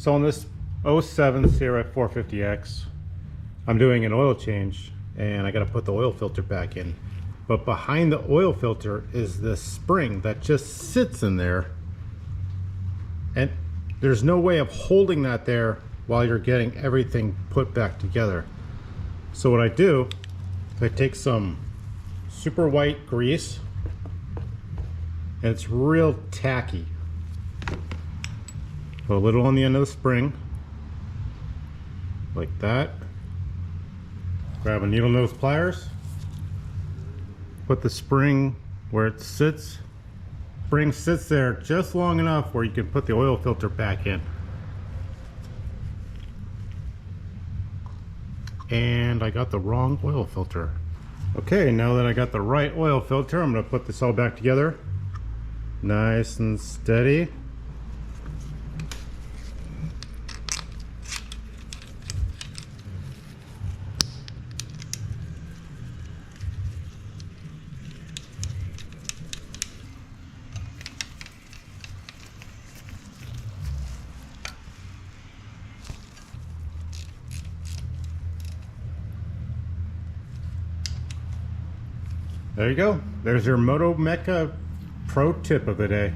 So on this '07 Sierra 450X, I'm doing an oil change and I got to put the oil filter back in. But behind the oil filter is this spring that just sits in there, and there's no way of holding that there while you're getting everything put back together. So what I do, I take some super white grease, and it's real tacky. Put a little on the end of the spring, like that. Grab a needle nose pliers, put the spring where it sits. Spring sits there just long enough where you can put the oil filter back in. And I got the wrong oil filter. Okay, now that I got the right oil filter, I'm going to put this all back together. Nice and steady. There you go. There's your Moto Mecha pro tip of the day.